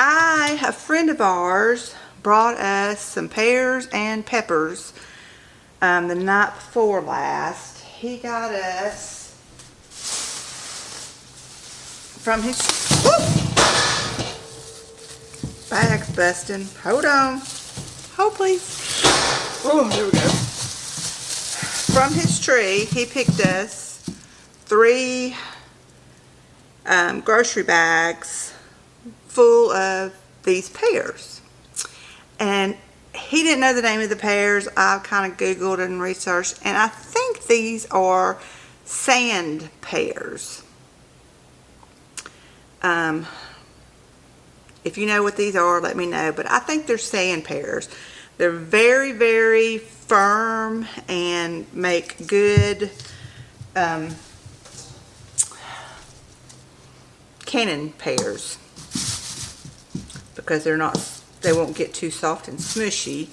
A friend of ours brought us some pears and peppers the night before last. He got us from his bag's busting. Hold on. Hold please. Oh, there we go. From his tree, he picked us 3 grocery bags full of these pears. And he didn't know the name of the pears. I kind of Googled and researched, and I think these are sand pears. If you know what these are, let me know. But I think they're sand pears. They're very, very firm and make good cannon pears because they won't get too soft and smushy.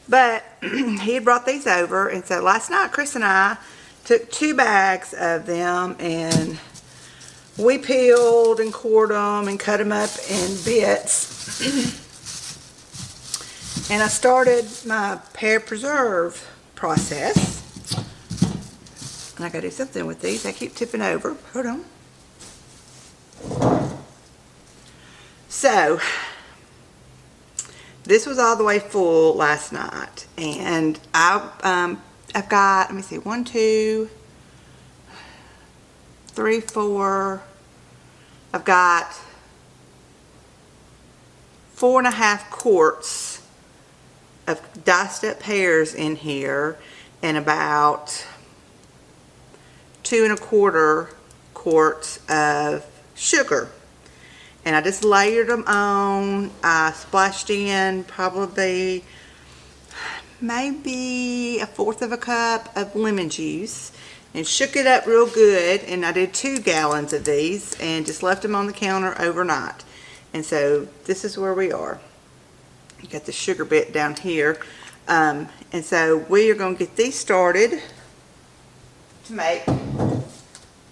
But he had brought these over, and so last night Chris and I took 2 bags of them, and we peeled and cored them and cut them up in bits. And I started my pear preserve process. And I gotta do something with these. I keep tipping over. Hold on. So, this was all the way full last night. And I've got, let me see, 1, 2, 3, 4. I've got 4.5 quarts of diced up pears in here, and about 2.25 quarts of sugar. And I just layered them on. I splashed in probably maybe 1/4 cup of lemon juice and shook it up real good. And I did 2 gallons of these and just left them on the counter overnight. And so this is where we are. You got the sugar bit down here. And so we are going to get these started to make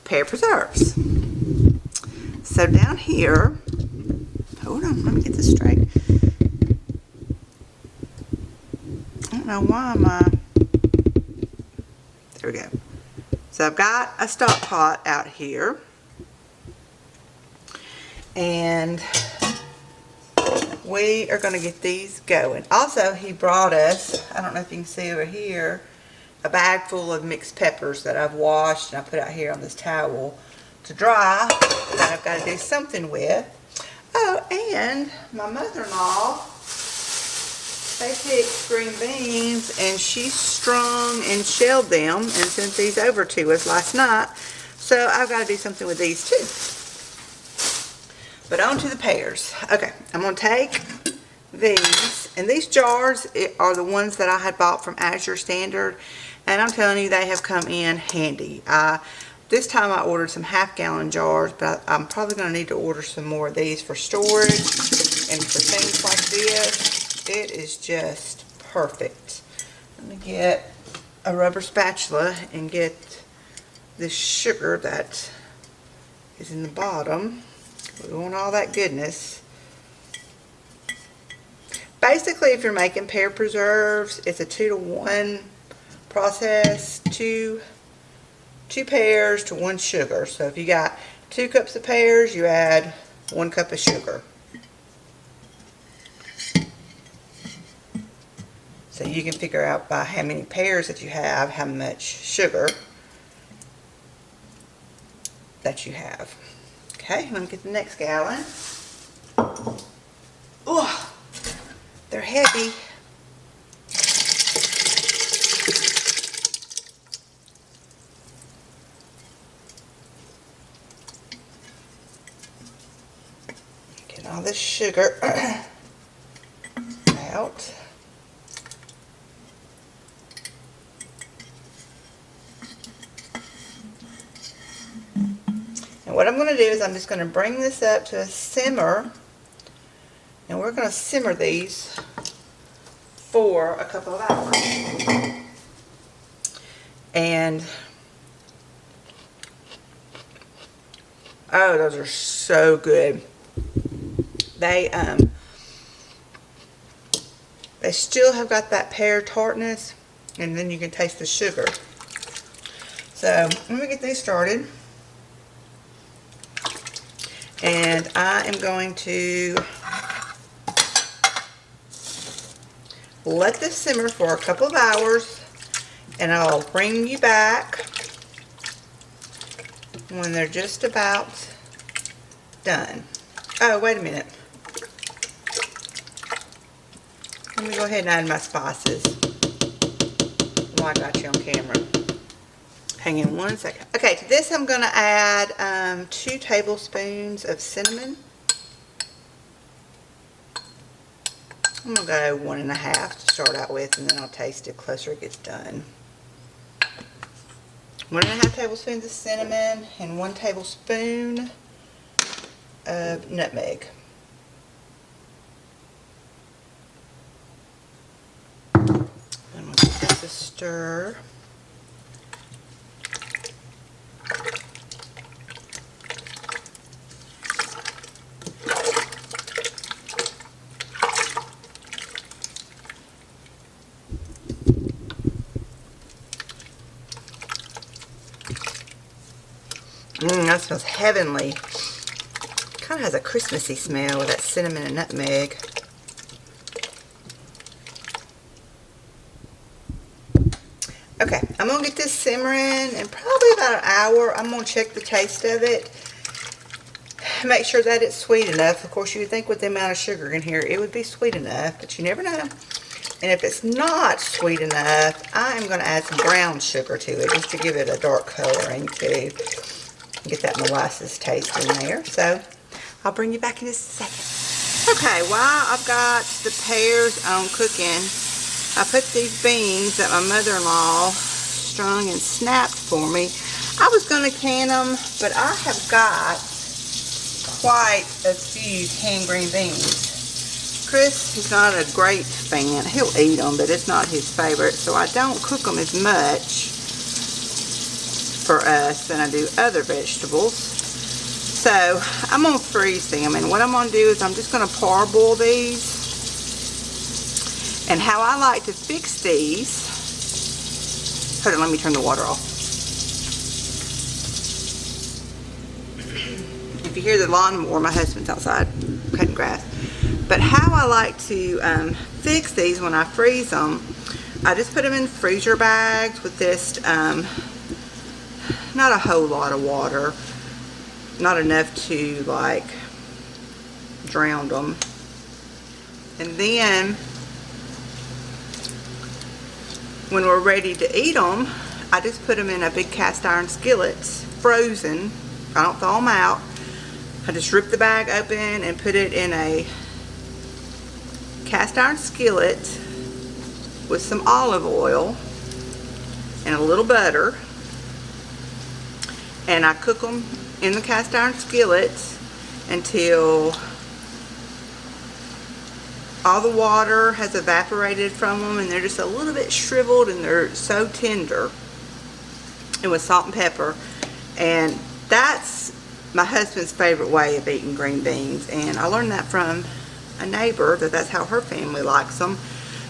pear preserves. So down here, hold on, let me get this straight. I don't know why there we go. So I've got a stock pot out here, and we are going to get these going. Also, he brought us, I don't know if you can see over here, a bag full of mixed peppers that I've washed and I put out here on this towel to dry that I've got to do something with. Oh, and my mother-in-law, they picked green beans and she strung and shelled them and sent these over to us last night. So I've got to do something with these too. But on to the pears. Okay, I'm going to take these, and these jars are the ones that I had bought from Azure Standard, and I'm telling you, they have come in handy. This time I ordered some half-gallon jars, but I'm probably going to need to order some more of these for storage and for things like this. It is just perfect. Let me get a rubber spatula and get this sugar that is in the bottom. We want all that goodness. Basically, if you're making pear preserves, it's a 2-to-1 process. 2 pears to 1 sugar. So if you got 2 cups of pears, you add 1 cup of sugar. So you can figure out by how many pears that you have, how much sugar that you have. Okay, let me get the next gallon. Oh, they're heavy. Get all this sugar out. And what I'm going to do is I'm just going to bring this up to a simmer, and we're going to simmer these for a couple of hours. And oh, those are so good. They still have got that pear tartness, and then you can taste the sugar. So let me get these started. And I am going to let this simmer for a couple of hours, and I'll bring you back when they're just about done. Oh, wait a minute. Let me go ahead and add my spices while I got you on camera. Hang on one second. Okay, to this I'm going to add 2 tablespoons of cinnamon. I'm going to go 1.5 to start out with, and then I'll taste it closer it gets done. 1.5 tablespoons of cinnamon and 1 tablespoon of nutmeg. I'm going to give this a stir. That smells heavenly. Kind of has a Christmassy smell with that cinnamon and nutmeg. Okay, I'm going to get this simmering in probably about an hour. I'm going to check the taste of it. Make sure that it's sweet enough. Of course, you would think with the amount of sugar in here, it would be sweet enough, but you never know. And if it's not sweet enough, I am going to add some brown sugar to it, just to give it a dark coloring too. Get that molasses taste in there. So I'll bring you back in a second. Okay, while I've got the pears on cooking, I put these beans that my mother-in-law strung and snapped for me. I was going to can them, but I have got quite a few canned green beans. Chris is not a great fan. He'll eat them, but it's not his favorite, so I don't cook them as much for us than I do other vegetables. So I'm going to freeze them, and what I'm going to do is I'm just going to parboil these. And how I like to fix these, hold on, let me turn the water off. If you hear the lawnmower, my husband's outside cutting grass. But how I like to fix these when I freeze them, I just put them in freezer bags with this not a whole lot of water, not enough to like drown them. And then when we're ready to eat them, I just put them in a big cast iron skillet, frozen. I don't thaw them out. I just rip the bag open and put it in a cast iron skillet with some olive oil and a little butter. And I cook them in the cast iron skillet until all the water has evaporated from them and they're just a little bit shriveled and they're so tender. And with salt and pepper. And that's my husband's favorite way of eating green beans. And I learned that from a neighbor, that's how her family likes them.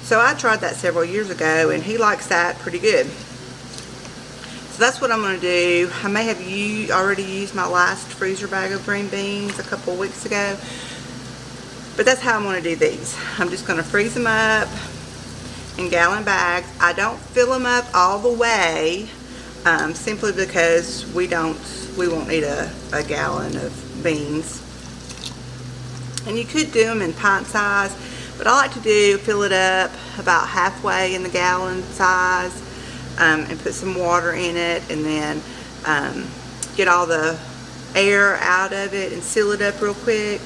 So I tried that several years ago and he likes that pretty good. So that's what I'm going to do. I may have already used my last freezer bag of green beans a couple weeks ago. But that's how I'm going to do these. I'm just going to freeze them up in gallon bags. I don't fill them up all the way, simply because we won't need a gallon of beans. And you could do them in pint size, but I like to fill it up about halfway in the gallon size, and put some water in it, and then get all the air out of it and seal it up real quick,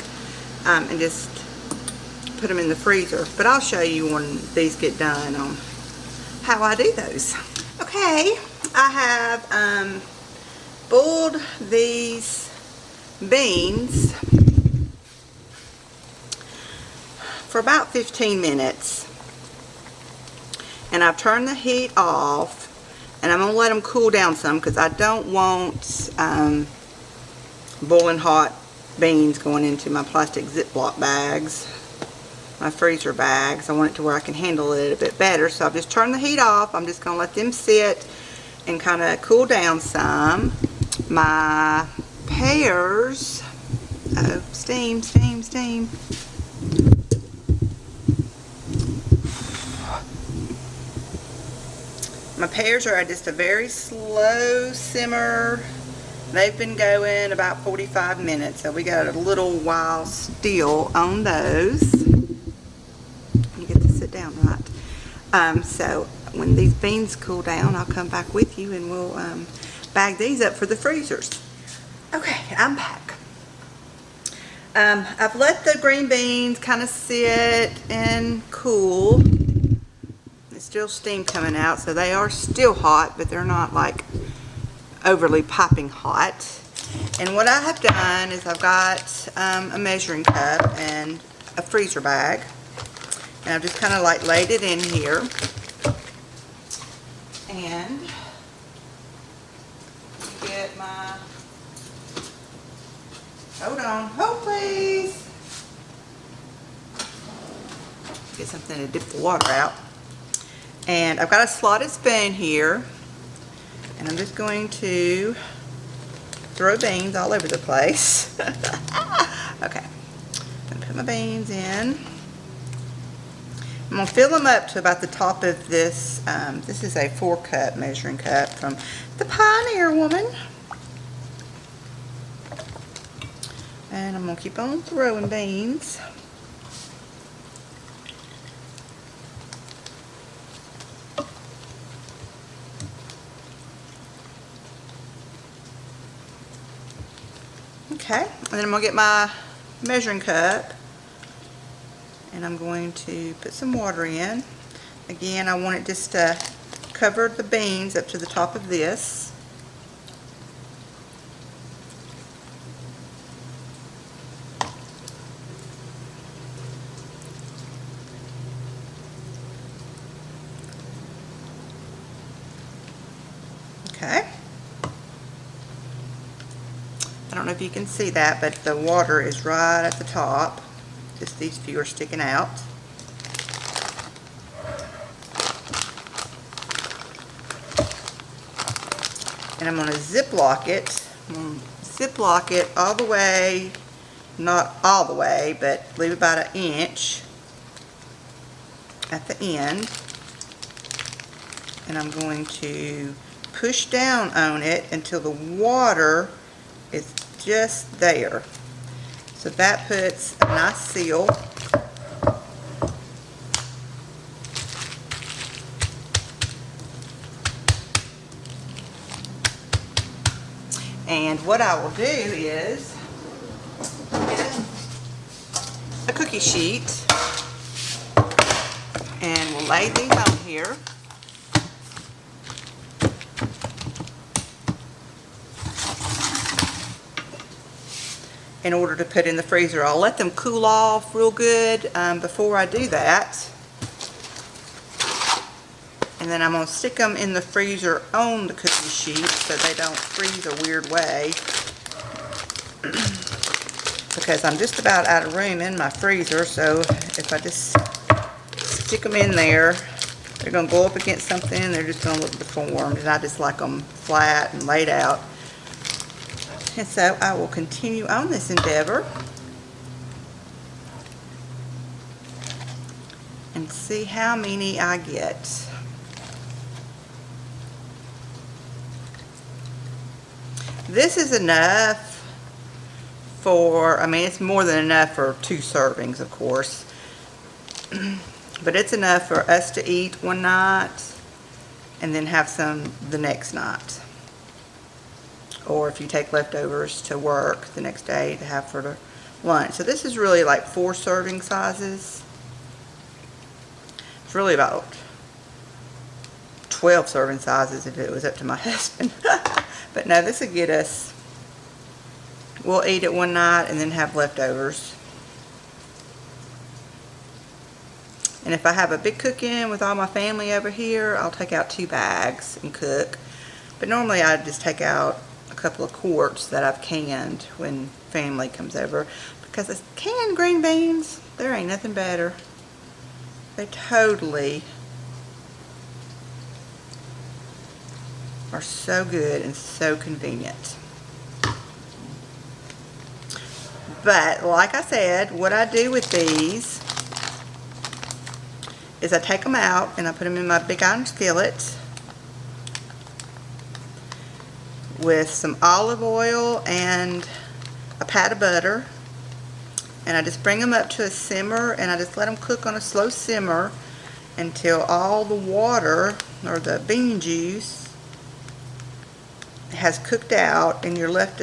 and just put them in the freezer. But I'll show you when these get done on how I do those. Okay, I have boiled these beans for about 15 minutes. And I've turned the heat off, and I'm going to let them cool down some because I don't want boiling hot beans going into my plastic Ziploc bags, my freezer bags. I want it to where I can handle it a bit better. So I've just turned the heat off. I'm just going to let them sit and kind of cool down some. My pears, oh, steam, steam, steam. My pears are at just a very slow simmer. They've been going about 45 minutes, so we got a little while still on those. You get to sit down, right? So when these beans cool down, I'll come back with you and we'll bag these up for the freezers. Okay, I'm back. I've let the green beans kind of sit and cool. There's still steam coming out, so they are still hot, but they're not like overly popping hot. And what I have done is I've got a measuring cup and a freezer bag, and I've just kind of like laid it in here. And get my, hold please. Get something to dip the water out. And I've got a slotted spoon here, and I'm just going to throw beans all over the place. Okay, I'm gonna put my beans in. I'm gonna fill them up to about the top of this. This is a 4-cup measuring cup from the Pioneer Woman. And I'm gonna keep on throwing beans. Okay, and then I'm going to get my measuring cup and I'm going to put some water in. Again, I want it just to cover the beans up to the top of this. Okay. I don't know if you can see that, but the water is right at the top. Just these few are sticking out. And I'm going to Ziploc it. I'm going to Ziploc it all the way, not all the way, but leave about an inch at the end. And I'm going to push down on it until the water is just there. So that puts a nice seal. And what I will do is get a cookie sheet and we'll lay these on here. In order to put in the freezer. I'll let them cool off real good before I do that. And then I'm going to stick them in the freezer on the cookie sheet so they don't freeze a weird way. Because I'm just about out of room in my freezer, so if I just stick them in there, they're going to go up against something, they're just going to look deformed, and I just like them flat and laid out. And so I will continue on this endeavor and see how many I get. This is enough for, I mean, it's more than enough for 2 servings, of course. But it's enough for us to eat one night and then have some the next night. Or if you take leftovers to work the next day to have for the lunch. So this is really like 4 serving sizes. It's really about 12 serving sizes if it was up to my husband. But no, this will get us, we'll eat it one night and then have leftovers. And if I have a big cook-in with all my family over here, I'll take out 2 bags and cook. But normally I just take out a a couple of quarts that I've canned when family comes over, because the canned green beans, there ain't nothing better. They totally are so good and so convenient. But like I said, what I do with these is I take them out and I put them in my big iron skillet with some olive oil and a pat of butter, and I just bring them up to a simmer and I just let them cook on a slow simmer until all the water or the bean juice has cooked out and you're left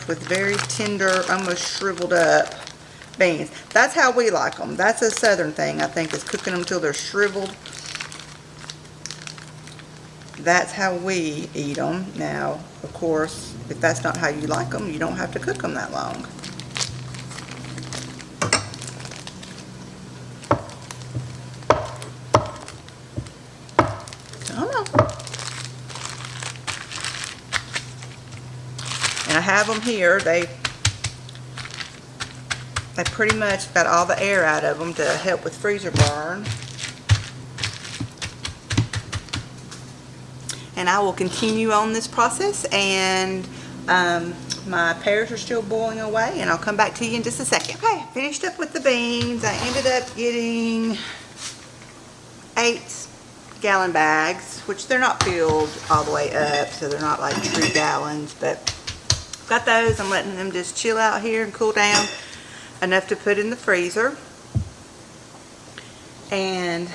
with very tender, almost shriveled up beans. That's how we like them. That's a southern thing, I think, is cooking them till they're shriveled. That's how we eat them. Now, of course, if that's not how you like them, you don't have to cook them that long. Come on. And I have them here. They pretty much got all the air out of them to help with freezer burn. And I will continue on this process, and my pears are still boiling away, and I'll come back to you in just a second. Okay, finished up with the beans. I ended up getting 8-gallon bags, which they're not filled all the way up, so they're not like true gallons, but got those. I'm letting them just chill out here and cool down enough to put in the freezer. And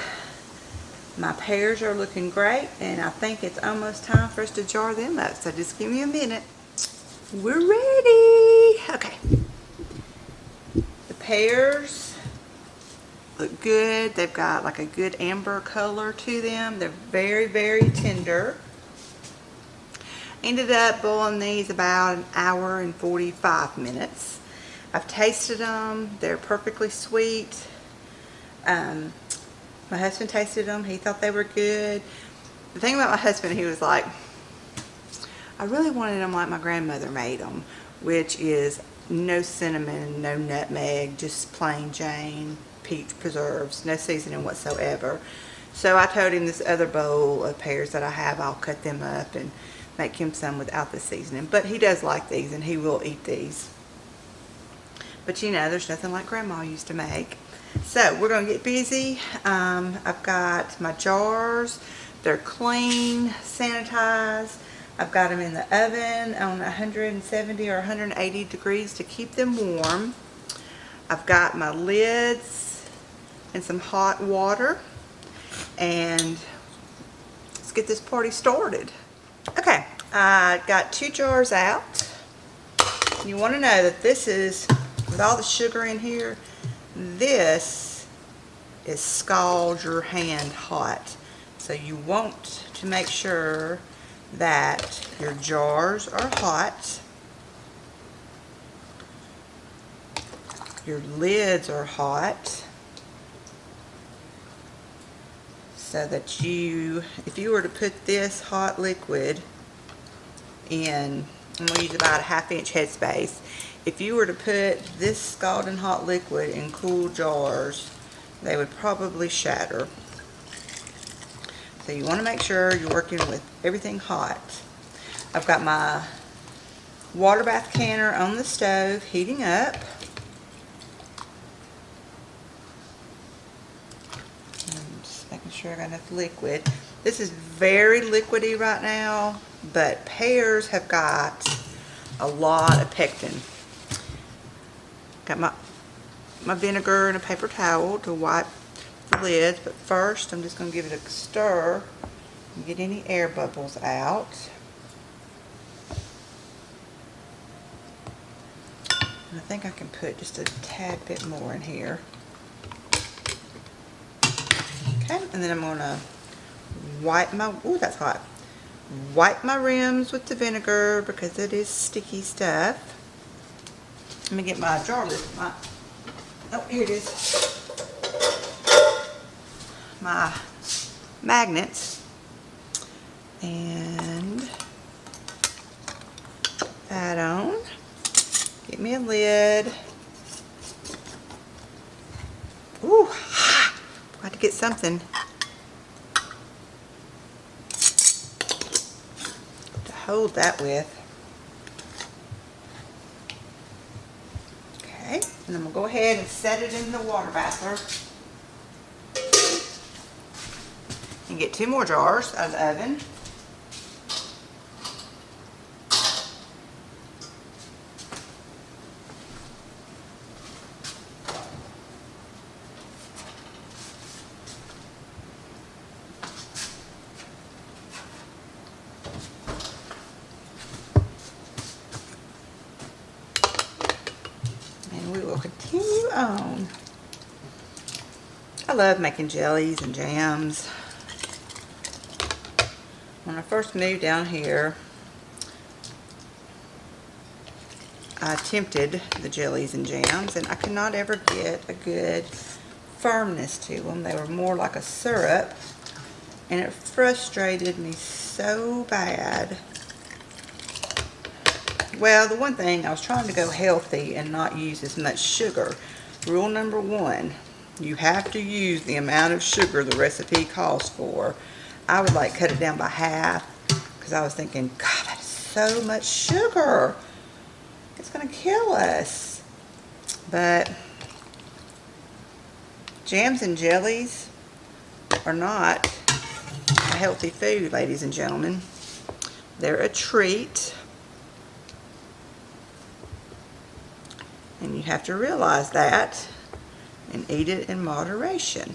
my pears are looking great, and I think it's almost time for us to jar them up. So just give me a minute. We're ready. Okay. The pears look good. They've got like a good amber color to them. They're very, very tender. Ended up boiling these about 1 hour and 45 minutes. I've tasted them. They're perfectly sweet. My husband tasted them. He thought they were good. The thing about my husband, he was like, I really wanted them like my grandmother made them, which is no cinnamon, no nutmeg, just plain Jane peach preserves, no seasoning whatsoever. So I told him this other bowl of pears that I have, I'll cut them up and make him some without the seasoning. But he does like these, and he will eat these. But you know, there's nothing like Grandma used to make. So we're going to get busy. I've got my jars. They're clean, sanitized. I've got them in the oven on 170 or 180 degrees to keep them warm. I've got my lids and some hot water. And let's get this party started. Okay, I got 2 jars out. You want to know that this is, with all the sugar in here, this is scald your hand hot. So you want to make sure that your jars are hot, your lids are hot, so that if you were to put this hot liquid in, I'm going to use about a 1/2 inch headspace. If you were to put this scalding hot liquid in cool jars, they would probably shatter. So you want to make sure you're working with everything hot. I've got my water bath canner on the stove heating up. I'm just making sure I got enough liquid. This is very liquidy right now, but pears have got a lot of pectin. Got my vinegar and a paper towel to wipe the lids, but first I'm just going to give it a stir and get any air bubbles out. And I think I can put just a tad bit more in here. Okay, and then I'm going to wipe my, ooh, that's hot. Wipe my rims with the vinegar because it is sticky stuff. Let me get my jar lid. Oh, here it is. My magnets. And that on. Get me a lid. Ooh, got to get something to hold that with. Okay, and I'm going to go ahead and set it in the water bather. And get 2 more jars out of the oven. And we will continue on. I love making jellies and jams. When I first moved down here, I attempted the jellies and jams, and I could not ever get a good firmness to them. They were more like a syrup, and it frustrated me so bad. Well, the one thing, I was trying to go healthy and not use as much sugar. Rule number 1, you have to use the amount of sugar the recipe calls for. I would like cut it down by half, because I was thinking, God, that's so much sugar. It's going to kill us. But jams and jellies are not a healthy food, ladies and gentlemen. They're a treat. And you have to realize that and eat it in moderation.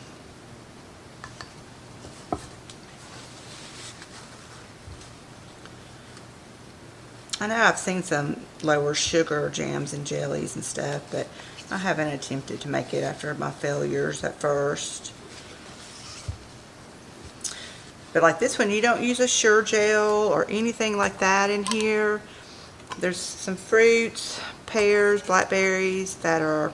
I know I've seen some lower sugar jams and jellies and stuff, but I haven't attempted to make it after my failures at first. But like this one, you don't use a sure gel or anything like that in here. There's some fruits, pears, blackberries that are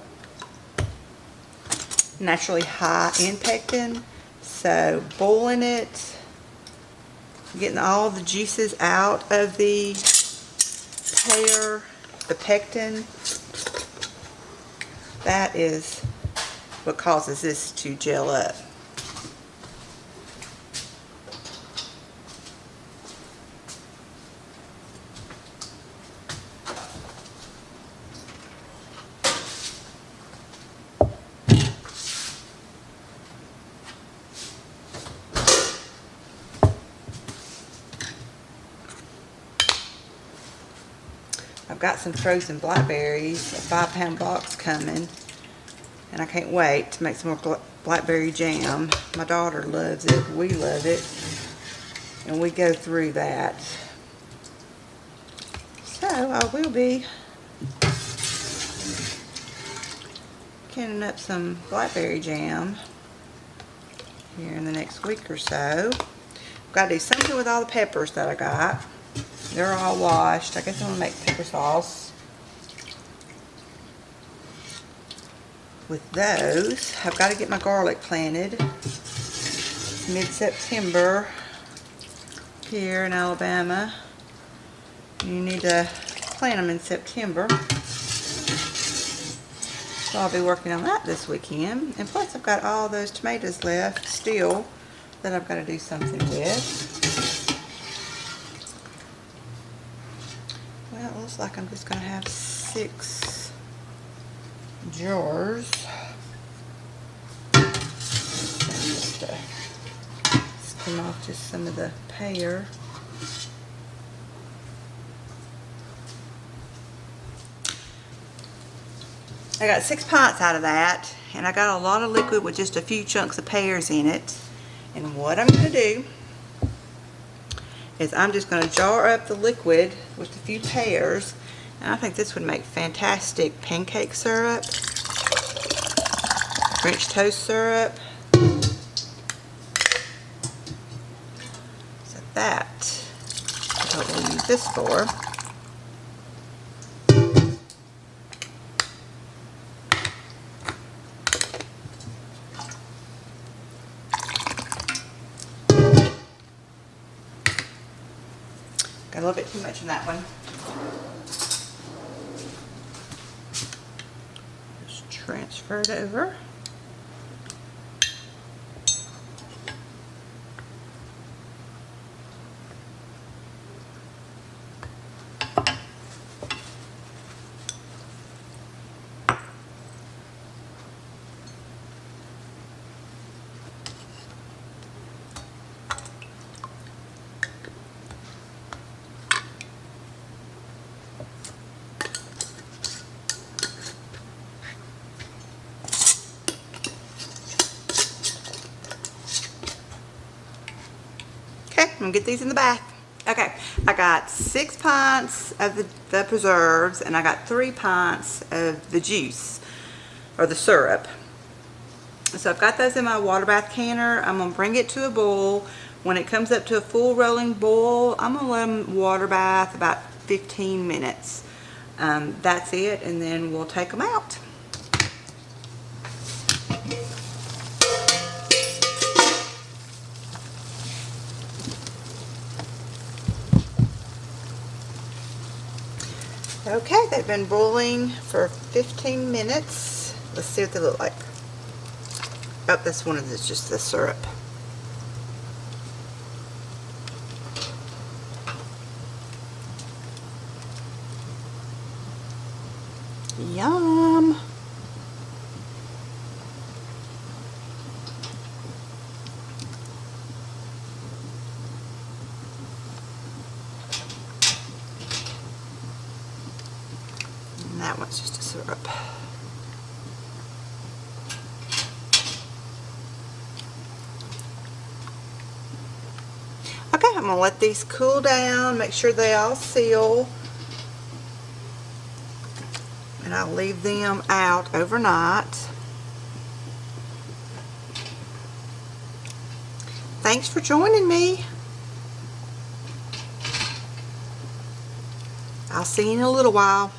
naturally high in pectin. So boiling it, getting all the juices out of the pear, the pectin, that is what causes this to gel up. I've got some frozen blackberries, a 5-pound box coming, and I can't wait to make some more blackberry jam. My daughter loves it, we love it, and we go through that. So I will be canning up some blackberry jam here in the next week or so. I've got to do something with all the peppers that I got. They're all washed. I guess I'm going to make pepper sauce with those. I've got to get my garlic planted. Mid-September here in Alabama. You need to plant them in September. So I'll be working on that this weekend. And plus I've got all those tomatoes left still that I've got to do something with. Well, it looks like I'm just going to have 6 jars. Just skim off just some of the pear. I got 6 pints out of that, and I got a lot of liquid with just a few chunks of pears in it. And what I'm going to do is I'm just going to jar up the liquid with a few pears, and I think this would make fantastic pancake syrup, French toast syrup. So that is what we'll use this for. Got a little bit too much in that one. transfer it over. Okay, I'm gonna get these in the bath. Okay, I got 6 pints of the preserves, and I got 3 pints of the juice, or the syrup. So I've got those in my water bath canner. I'm gonna bring it to a boil. When it comes up to a full rolling boil, I'm gonna let them water bath about 15 minutes. That's it, and then we'll take them out. Okay, they've been boiling for 15 minutes. Let's see what they look like. Oh, this one is just the syrup. Yum! And that one's just a syrup. Okay, I'm gonna let these cool down, make sure they all seal, and I'll leave them out overnight. Thanks for joining me. I'll see you in a little while.